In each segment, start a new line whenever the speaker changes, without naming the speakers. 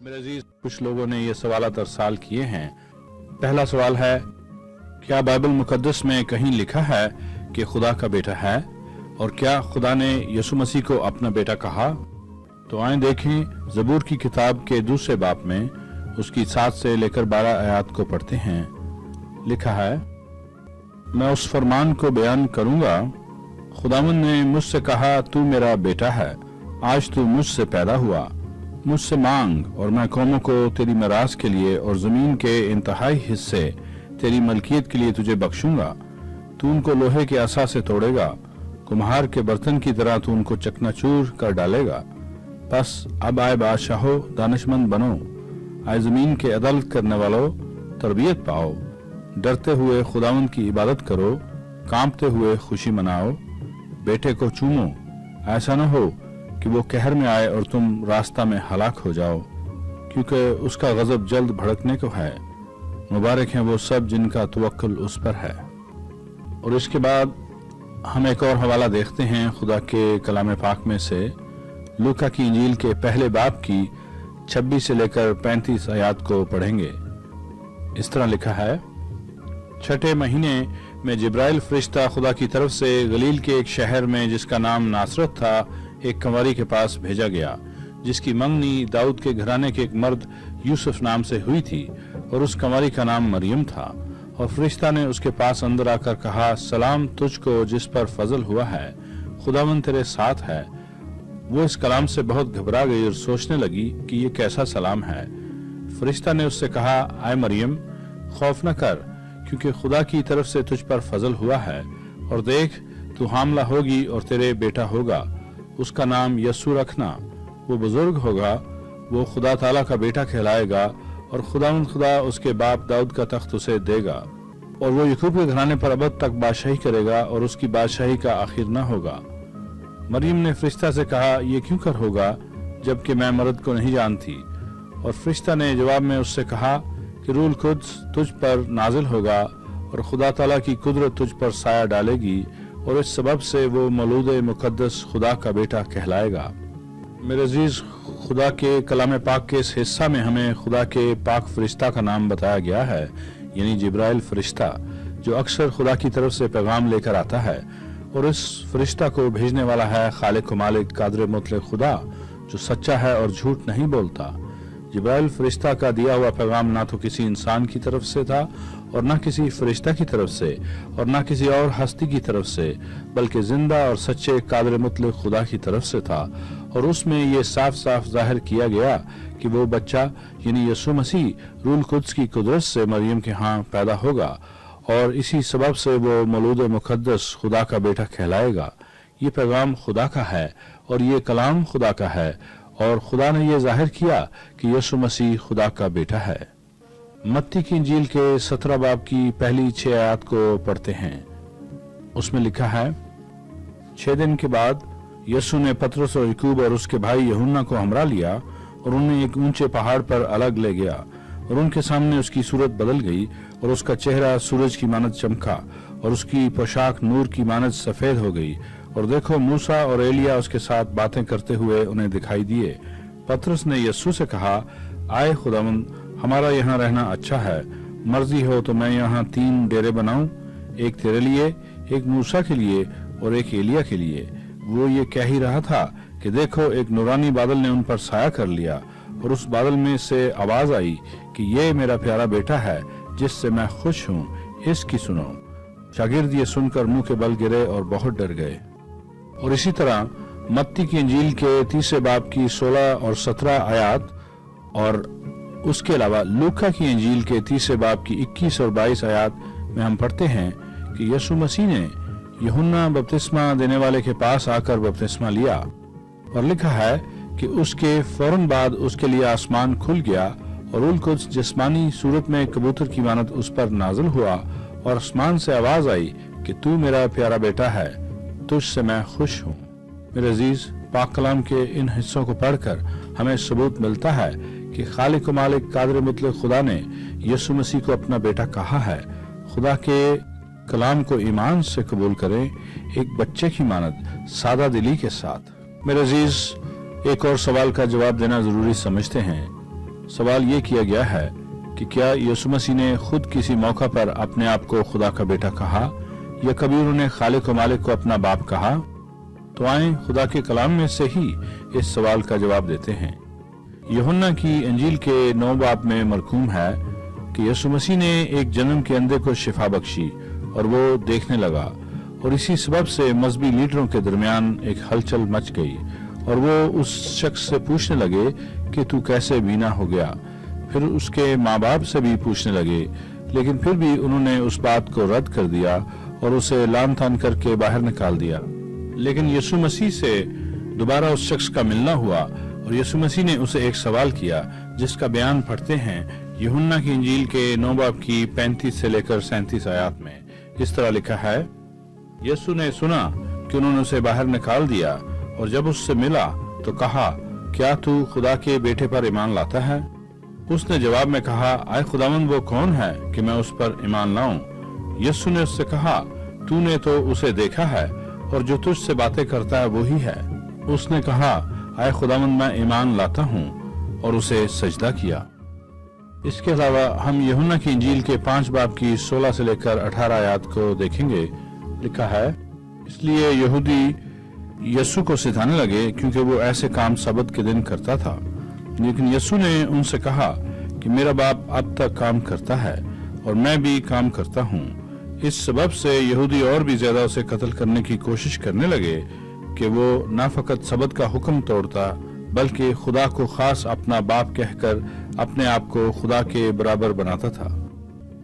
मेरे अजीज, कुछ लोगों ने ये सवालात अरसाल किए हैं। पहला सवाल है, क्या बाइबल मुकद्दस में कहीं लिखा है कि खुदा का बेटा है, और क्या खुदा ने यसु मसीह को अपना बेटा कहा? तो आए देखें, ज़बूर की किताब के दूसरे बाब में उसकी 7 से लेकर 12 आयत को पढ़ते हैं। लिखा है, मैं उस फरमान को बयान करूंगा, खुदावंद ने मुझसे कहा, तू मेरा बेटा है, आज तू मुझसे पैदा हुआ। मुझसे मांग और मैं कौमों को तेरी मिरास के लिए और जमीन के इंतहाई हिस्से तेरी मलकियत के लिए तुझे बख्शूंगा। तू उनको लोहे के असा से तोड़ेगा, कुम्हार के बर्तन की तरह तू उनको चकनाचूर कर डालेगा। बस अब आए बादशाहो, दानिशमंद बनो, आए जमीन के अदालत करने वालों, तरबियत पाओ। डरते हुए खुदावंद की इबादत करो, कांपते हुए खुशी मनाओ। बेटे को चूमो, ऐसा न हो कि वो कहर में आए और तुम रास्ता में हलाक हो जाओ, क्योंकि उसका गजब जल्द भड़कने को है। मुबारक हैं वो सब जिनका तवक्कुल उस पर है। और इसके बाद हम एक और हवाला देखते हैं खुदा के कलाम पाक में से। लूका की इंजील के पहले बाब की 26 से लेकर 35 आयत को पढ़ेंगे। इस तरह लिखा है, छठे महीने में जिब्राइल फरिश्ता खुदा की तरफ से गलील के एक शहर में जिसका नाम नासरत था, एक कंवारी के पास भेजा गया, जिसकी मंगनी दाऊद के घराने के एक मर्द यूसुफ नाम से हुई थी, और उस कंवारी का नाम मरियम था। और फरिश्ता ने उसके पास अंदर आकर कहा, सलाम तुझको जिस पर फजल हुआ है, खुदावंद तेरे साथ है। वो इस कलाम से बहुत घबरा गई और सोचने लगी कि ये कैसा सलाम है। फरिश्ता ने उससे कहा, आए मरियम, खौफ न कर, क्योंकि खुदा की तरफ से तुझ पर फजल हुआ है। और देख, तू हामला होगी और तेरे बेटा होगा, उसका नाम यसू रखना। वो बुजुर्ग होगा, वो खुदा ताला का बेटा कहलाएगा, और खुदावंद खुदा उसके बाप दाऊद का तख्त उसे देगा, और वो याकूब के घराने पर अबद तक बादशाही करेगा, और उसकी बादशाही का आखिर न होगा। मरियम ने फरिश्ता से कहा, ये क्यों कर होगा, जबकि मैं मर्द को नहीं जानती? और फरिश्ता ने जवाब में उससे कहा कि रूल कुद्स तुझ पर नाजिल होगा, और खुदा ताला की कुदरत तुझ पर साया डालेगी, और इस सबब से वो मौलूद मुकद्दस खुदा का बेटा कहलाएगा। मेरे अजीज, खुदा के कलाम पाक के इस हिस्सा में हमें खुदा के पाक फरिश्ता का नाम बताया गया है, यानी जिब्राइल फरिश्ता, जो अक्सर खुदा की तरफ से पैगाम लेकर आता है। और इस फरिश्ता को भेजने वाला है खालिक मालिक कादिर मुतलक खुदा, जो सच्चा है और झूठ नहीं बोलता। जिब्राइल फरिश्ता का दिया हुआ पैगाम ना तो किसी इंसान की तरफ से था, और ना किसी फरिश्ता की तरफ से, और ना किसी और हस्ती की तरफ से, बल्कि जिंदा और सच्चे कादिर मुतलक खुदा की तरफ से था। और उसमें ये साफ साफ जाहिर किया गया कि वो बच्चा यानी यसु मसीह रूल कुद्स की कुदरत से मरियम के यहाँ पैदा होगा, और इसी सबब से वो मौलूद मुकद्दस खुदा का बेटा कहलाएगा। ये पैगाम खुदा का है, और ये कलाम खुदा का है, और खुदा ने यह जाहिर किया कि यसु मसीह खुदा का बेटा है। मत्ती की इंजील के 17 बाब की पहली 6 आयत को पढ़ते हैं। उसमें लिखा है, 6 दिन के बाद यसु ने पतरस और याकूब और उसके भाई यूहन्ना को हमरा लिया, और उन्हें एक ऊंचे पहाड़ पर अलग ले गया, और उनके सामने उसकी सूरत बदल गई, और उसका चेहरा सूरज की मानद चमका, और उसकी पोशाक नूर की मानद सफेद हो गई। और देखो, मूसा और एलिया उसके साथ बातें करते हुए उन्हें दिखाई दिए। पतरस ने यस्सु से कहा, आए खुदावंद, हमारा यहाँ रहना अच्छा है। मर्जी हो तो मैं यहाँ 3 डेरे बनाऊं, एक तेरे लिए, एक मूसा के लिए, और एक एलिया के लिए। वो ये कह ही रहा था कि देखो, एक नूरानी बादल ने उन पर साया कर लिया, और उस बादल में से आवाज आई कि ये मेरा प्यारा बेटा है, जिससे मैं खुश हूँ, इसकी सुनो। शागिर्द ये सुनकर मुंह के बल गिरे और बहुत डर गए। और इसी तरह मत्ती की इंजील के 3 बाब की 16 और 17 आयत, और उसके अलावा लूका की इंजील के 3 बाब की 21 और 22 आयत में हम पढ़ते हैं कि यसु मसीह ने यूहन्ना बपतिस्मा देने वाले के पास आकर बपतिस्मा लिया, और लिखा है कि उसके फौरन बाद उसके लिए आसमान खुल गया, और रूल कुद्स जिस्मानी सूरत में कबूतर की मानद उस पर नाजिल हुआ, और आसमान से आवाज आई कि तू मेरा प्यारा बेटा है, तुझसे मैं खुश हूँ। मेरे अजीज, पाक कलाम के इन हिस्सों को पढ़कर हमें सबूत मिलता है कि खालिक मालिक कादिर मुतलक खुदा ने यसु मसीह को अपना बेटा कहा है। खुदा के कलाम को ईमान से कबूल करें, एक बच्चे की मानद सादा दिली के साथ। मेरे अजीज, एक और सवाल का जवाब देना जरूरी समझते हैं सवाल ये किया गया है कि क्या यीशु मसीह ने खुद किसी मौका पर अपने आप को खुदा का बेटा कहा या कभी उन्होंने खालिक व मालिक को अपना बाप कहा? तो आए खुदा के कलाम में से ही इस सवाल का जवाब देते हैं। यूहन्ना की इंजील के 9 बाब में मरकूम है कि यीशु मसीह ने एक जन्म के अंधे को शिफा बख्शी और वो देखने लगा, और इसी सबब से मजहबी लीडरों के दरमियान एक हलचल मच गई और वो उस शख्स से पूछने लगे कि तू कैसे बीना हो गया। फिर उसके माँ बाप से भी पूछने लगे, लेकिन फिर भी उन्होंने उस बात को रद्द कर दिया और उसे लान तान करके बाहर निकाल दिया। लेकिन यीशु मसीह से दोबारा उस शख्स का मिलना हुआ और यीशु मसीह ने उसे एक सवाल किया जिसका बयान पढ़ते हैं यूहन्ना की इंजील के 9 बाब की 35 से लेकर 37 आयत में। इस तरह लिखा है, यीशु ने सुना कि उन्होंने उसे बाहर निकाल दिया और जब उससे मिला तो कहा, क्या तू खुदा के बेटे पर ईमान लाता है? उसने जवाब में कहा, आए खुदावंद वो कौन है कि मैं उस पर ईमान लाऊं? यीशु ने उससे कहा, तूने तो उसे देखा है और जो तुझसे बातें करता है वही है। उसने कहा, आए खुदावंद मैं ईमान लाता हूँ, और उसे सजदा किया। इसके अलावा हम यूहन्ना की इंजील के 5 बाब की 16 से लेकर 18 आयत को देखेंगे। लिखा है, इसलिए यहूदी यीशु को सिखाने लगे क्योंकि वो ऐसे काम सबत के दिन करता था। लेकिन यीशु ने उनसे कहा कि मेरा बाप अब तक काम करता है और मैं भी काम करता हूँ। इस सबब से यहूदी और भी ज्यादा उसे कत्ल करने की कोशिश करने लगे कि वो न फकत सबत का हुक्म तोड़ता बल्कि खुदा को खास अपना बाप कहकर अपने आप को खुदा के बराबर बनाता था।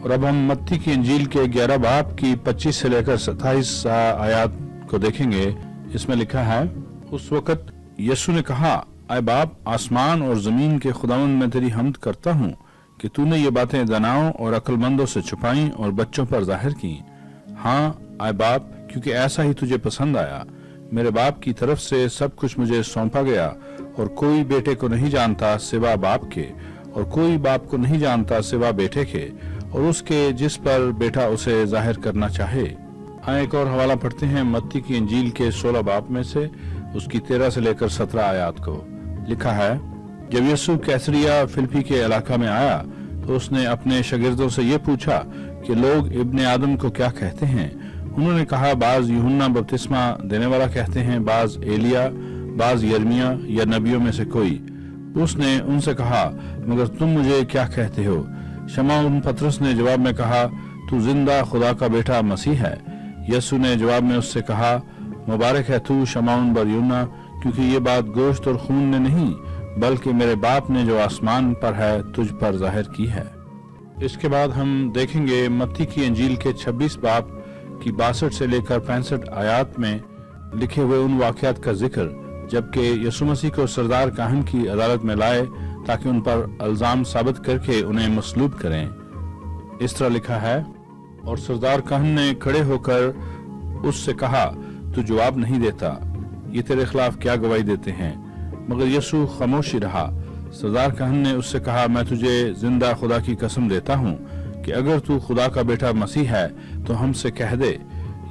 और अब हम मत्ती की इंजील के 11 बाब की 25 से लेकर 27 आयत को देखेंगे। इसमें लिखा है, उस वक्त यीशु ने कहा, आए बाप, आसमान और जमीन के खुदावंद मैं तेरी हम्द करता हूँ कि तूने ये बातें दानाओं और अक्लमंदों से छुपाई और बच्चों पर जाहिर की। हाँ आए बाप, क्योंकि ऐसा ही तुझे पसंद आया। मेरे बाप की तरफ से सब कुछ मुझे सौंपा गया और कोई बेटे को नहीं जानता सिवा बाप के, और कोई बाप को नहीं जानता सिवा बेटे के और उसके जिस पर बेटा उसे जाहिर करना चाहे। हाँ, एक और हवाला पढ़ते हैं मत्ती की इंजील के 16 बाब में से, उसकी 13 से लेकर 17 आयत को। लिखा है, जब यीशु कैसरिया फिलिप्पी के इलाका में आया तो उसने अपने शागिर्दों से ये पूछा कि लोग इब्ने आदम को क्या कहते हैं। उन्होंने कहा, बाज यूहन्ना बपतिस्मा देने वाला कहते हैं, बाज एलिया, बाज यर्मिया या नबियों में से कोई। उसने उनसे कहा, मगर तुम मुझे क्या कहते हो? शमौन पतरस ने जवाब में कहा, तू जिंदा खुदा का बेटा मसीह है। यीशु ने जवाब में उससे कहा, मुबारक है तू शमौन बरयूना, क्योंकि ये बात गोश्त और खून ने नहीं बल्कि मेरे बाप ने जो आसमान पर है तुझ पर जाहिर की है। इसके बाद हम देखेंगे मत्ती की इंजील के 26 बाब की 62 से लेकर 65 आयत में लिखे हुए उन वाकयात का जिक्र जबकि यीशु मसीह को सरदार काहन की अदालत में लाए ताकि उन पर इल्जाम साबित करके उन्हें मसलूब करें। इस तरह लिखा है, और सरदार काहन ने खड़े होकर उससे कहा, तू जवाब नहीं देता, ये तेरे खिलाफ क्या गवाही देते हैं? मगर यीशु खामोश ही रहा। सरदार काहन ने उससे कहा, मैं तुझे जिंदा खुदा की कसम देता हूँ कि अगर तू खुदा का बेटा मसीह है तो हमसे कह दे।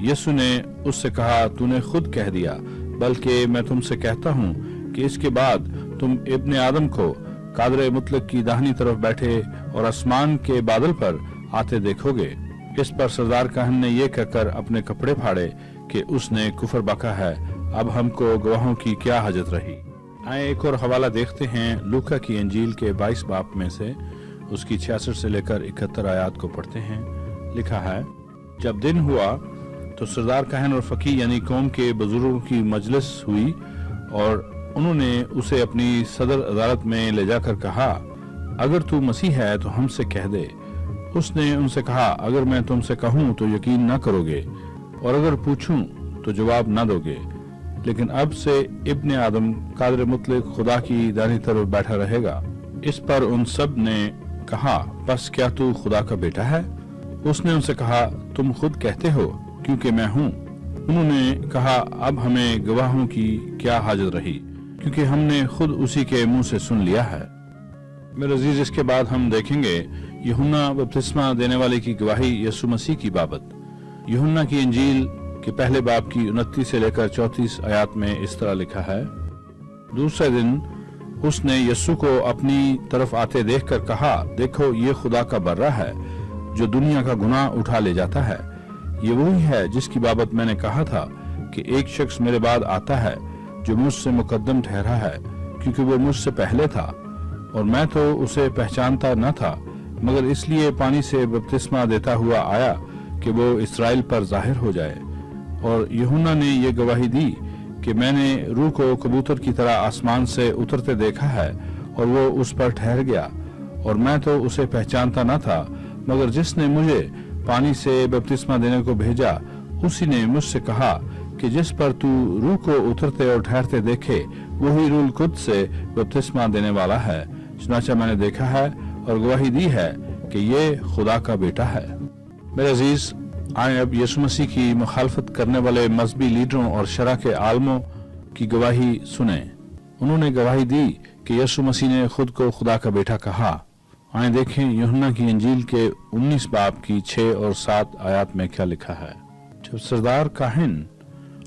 यीशु ने उससे कहा, तूने खुद कह दिया, बल्कि मैं तुमसे कहता हूँ कि इसके बाद तुम इब्ने आदम को कादरे मुतलक की दाहिनी तरफ बैठे और आसमान के बादल पर आते देखोगे। इस पर सरदार काहन ने यह कहकर अपने कपड़े फाड़े कि उसने कुफर बका है, अब हमको गवाहों की क्या हाजत रही। आए एक और हवाला देखते हैं लूका की इंजील के 22 बाब में से, उसकी 66 से लेकर 71 आयत को पढ़ते हैं। लिखा है, जब दिन हुआ तो सरदार काहन और फकीह यानी कौम के बुजुर्गों की मजलिस हुई और उन्होंने उसे अपनी सदर अदालत में ले जाकर कहा, अगर तू मसीह है तो हमसे कह दे। उसने उनसे कहा, अगर मैं तुमसे कहूं तो यकीन न करोगे और अगर पूछूं तो जवाब न दोगे, लेकिन अब से इब्ने आदम कादर मुतलक खुदा की दाहिनी तरफ बैठा रहेगा। इस पर उन सब ने कहा, बस क्या तू खुदा का बेटा है? उसने उनसे कहा, तुम खुद कहते हो क्योंकि मैं हूँ। उन्होंने कहा, अब हमें गवाहों की क्या हाजत रही, क्योंकि हमने खुद उसी के मुंह से सुन लिया है। मेरे अजीज, इसके बाद हम देखेंगे यूहन्ना बपतिस्मा देने वाले की गवाही यीशु मसीह की बाबत। यूहन्ना की इंजील के पहले बाब की 29 से लेकर 34 आयत में इस तरह लिखा है, दूसरे दिन اس نے یسوع کو اپنی طرف آتے دیکھ کر کہا، دیکھو یہ خدا کا برہ ہے جو دنیا کا گناہ اٹھا لے جاتا ہے۔ یہ وہی ہے جس کی بابت میں نے کہا تھا کہ ایک شخص میرے بعد آتا ہے جو مجھ سے مقدم ٹھہرا ہے، کیونکہ وہ مجھ سے پہلے تھا، اور میں تو اسے پہچانتا نہ تھا، مگر اس لیے پانی سے بپتسمہ دیتا ہوا آیا کہ وہ اسرائیل پر ظاہر ہو جائے۔ اور یوحنا نے یہ گواہی دی کہ میں نے روح کو کبوتر کی طرح آسمان سے اترتے دیکھا ہے، اور وہ اس پر ٹھہر گیا، اور میں تو اسے پہچانتا نہ تھا، مگر جس نے مجھے پانی سے بپتسمہ دینے کو بھیجا اسی نے مجھ سے کہا کہ جس پر تو روح کو اترتے اور ٹھہرتے دیکھے وہی روح القدس سے بپتسمہ دینے والا ہے۔ چنانچہ میں نے دیکھا ہے اور گواہی دی ہے کہ یہ خدا کا بیٹا ہے۔ میرے عزیز، آئیں اب یسوع مسیح کی مخالفت کرنے والے مذہبی لیڈروں اور شرع کے عالموں کی گواہی سنیں۔ انہوں نے گواہی دی کہ یسوع مسیح نے خود کو خدا کا بیٹا کہا۔ آئیں دیکھیں یوحنا کی انجیل کے 19 باب کی 6 اور 7 آیات میں کیا لکھا ہے۔ جب سردار کاہن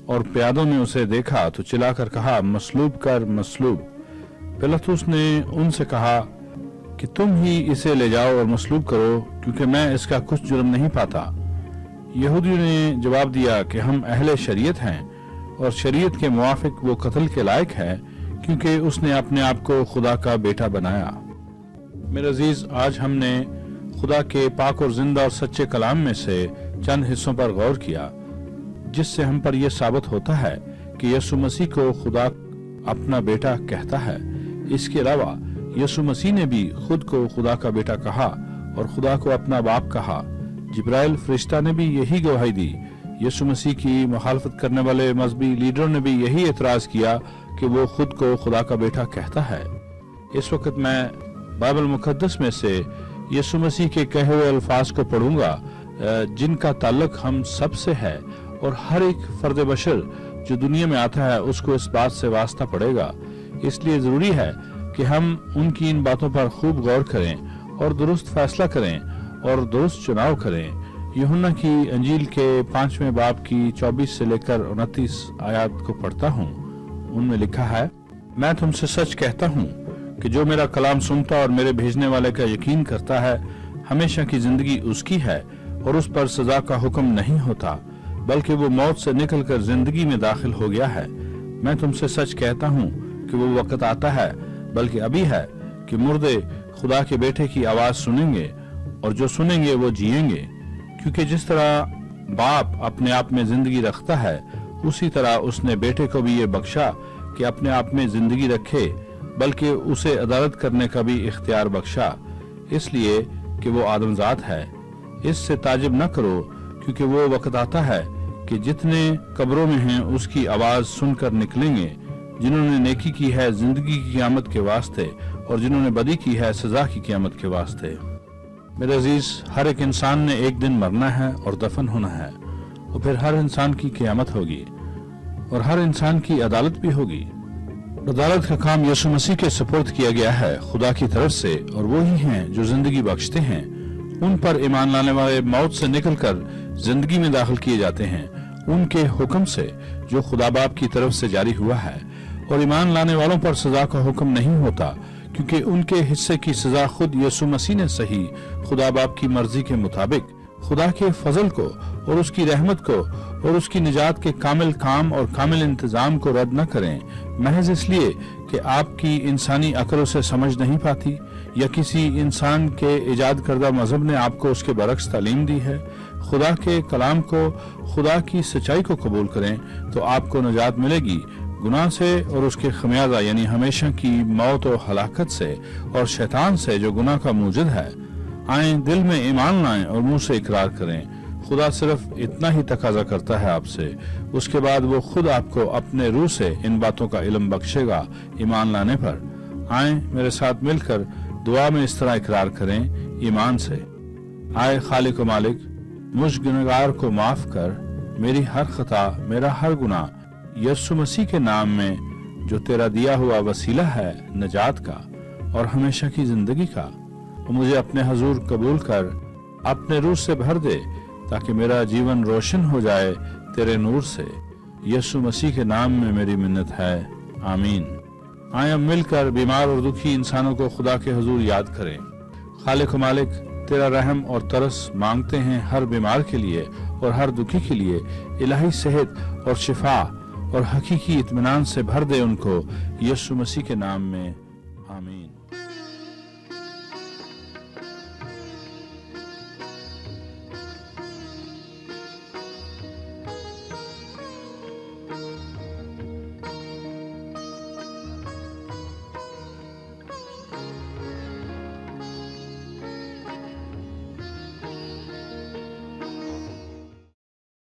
اور پیادوں نے اسے دیکھا تو چلا کر کہا، مصلوب کر، مصلوب۔ پلاطس نے ان سے کہا کہ تم ہی اسے لے جاؤ اور مصلوب کرو، کیونکہ میں اس کا کچھ جرم نہیں پاتا۔ یہودیوں نے جواب دیا کہ ہم اہل شریعت ہیں، اور شریعت کے موافق وہ قتل کے لائق ہے، کیونکہ اس نے اپنے آپ کو خدا کا بیٹا بنایا۔ میرے عزیز، آج ہم نے خدا کے پاک اور زندہ اور سچے کلام میں سے چند حصوں پر غور کیا، جس سے ہم پر یہ ثابت ہوتا ہے کہ یسوع مسیح کو خدا اپنا بیٹا کہتا ہے۔ اس کے علاوہ یسوع مسیح نے بھی خود کو خدا کا بیٹا کہا اور خدا کو اپنا باپ کہا۔ جبرائیل فرشتہ نے بھی یہی گواہی دی۔ یسوع مسیح کی مخالفت کرنے والے مذہبی لیڈروں نے بھی یہی اعتراض کیا کہ وہ خود کو خدا کا بیٹا کہتا ہے۔ اس وقت میں بائبل مقدس میں سے یسوع مسیح کے کہے ہوئے الفاظ کو پڑھوں گا، جن کا تعلق ہم سب سے ہے، اور ہر ایک فرد بشر جو دنیا میں آتا ہے اس کو اس بات سے واسطہ پڑے گا۔ اس لیے ضروری ہے کہ ہم ان کی ان باتوں پر خوب غور کریں اور درست فیصلہ کریں اور درست چناؤ کریں۔ یوحنا کی انجیل کے 5ویں باب کی 24 سے لے کر 29 آیات کو پڑھتا ہوں۔ ان میں لکھا ہے، میں تم سے سچ کہتا ہوں کہ جو میرا کلام سنتا اور میرے بھیجنے والے کا یقین کرتا ہے، ہمیشہ کی زندگی اس کی ہے، اور اس پر سزا کا حکم نہیں ہوتا، بلکہ وہ موت سے نکل کر زندگی میں داخل ہو گیا ہے۔ میں تم سے سچ کہتا ہوں کہ وہ وقت آتا ہے، بلکہ ابھی ہے، کہ مردے خدا کے بیٹے کی آواز سنیں گے، اور جو سنیں گے وہ جئیں گے، کیونکہ جس طرح باپ اپنے آپ میں زندگی رکھتا ہے، اسی طرح اس نے بیٹے کو بھی یہ بخشا کہ اپنے آپ میں زندگی رکھے، بلکہ اسے عدالت کرنے کا بھی اختیار بخشا، اس لیے کہ وہ آدم ذات ہے۔ اس سے تعجب نہ کرو، کیونکہ وہ وقت آتا ہے کہ جتنے قبروں میں ہیں اس کی آواز سن کر نکلیں گے، جنہوں نے نیکی کی ہے زندگی کی قیامت کے واسطے، اور جنہوں نے بدی کی ہے سزا کی قیامت کے واسطے۔ میرے عزیز، ہر ایک انسان نے ایک دن مرنا ہے اور دفن ہونا ہے، اور پھر ہر انسان کی قیامت ہوگی، اور ہر انسان کی عدالت بھی ہوگی۔ عدالت کا کام یسوع مسیح کے سپرد کیا گیا ہے خدا کی طرف سے، اور وہی ہیں جو زندگی بخشتے ہیں۔ ان پر ایمان لانے والے موت سے نکل کر زندگی میں داخل کیے جاتے ہیں، ان کے حکم سے جو خدا باپ کی طرف سے جاری ہوا ہے، اور ایمان لانے والوں پر سزا کا حکم نہیں ہوتا، کیونکہ ان کے حصے کی سزا خود یسوع مسیح نے صحیح خدا باپ کی مرضی کے مطابق خدا کے فضل کو اور اس کی رحمت کو اور اس کی نجات کے کامل کام اور کامل انتظام کو رد نہ کریں، محض اس لیے کہ آپ کی انسانی عقل اسے سمجھ نہیں پاتی، یا کسی انسان کے ایجاد کردہ مذہب نے آپ کو اس کے برعکس تعلیم دی ہے۔ خدا کے کلام کو، خدا کی سچائی کو قبول کریں تو آپ کو نجات ملے گی، گناہ سے اور اس کے خمیازہ یعنی ہمیشہ کی موت و ہلاکت سے، اور شیطان سے جو گناہ کا موجد ہے۔ آئیں دل میں ایمان لائیں اور منہ سے اقرار کریں۔ خدا صرف اتنا ہی تقاضا کرتا ہے آپ سے، اس کے بعد وہ خود آپ کو اپنے روح سے ان باتوں کا علم بخشے گا ایمان لانے پر۔ آئیں میرے ساتھ مل کر دعا میں اس طرح اقرار کریں ایمان سے، آئے خالق و مالک، مجھ گنہگار کو معاف کر، میری ہر خطا، میرا ہر گناہ یسوع مسیح کے نام میں جو تیرا دیا ہوا وسیلہ ہے نجات کا اور ہمیشہ کی زندگی کا، اور مجھے اپنے حضور قبول کر اپنے روح سے بھر دے تاکہ میرا جیون روشن ہو جائے تیرے نور سے۔ یسوع مسیح کے نام میں میری منت ہے، آمین۔ آئیں اب مل کر بیمار اور دکھی انسانوں کو خدا کے حضور یاد کریں۔ خالق و مالک، تیرا رحم اور ترس مانگتے ہیں ہر بیمار کے لیے اور ہر دکھی کے لیے۔ الہی صحت اور شفا اور حقیقی اطمینان سے بھر دے ان کو، یسوع مسیح کے نام میں، آمین۔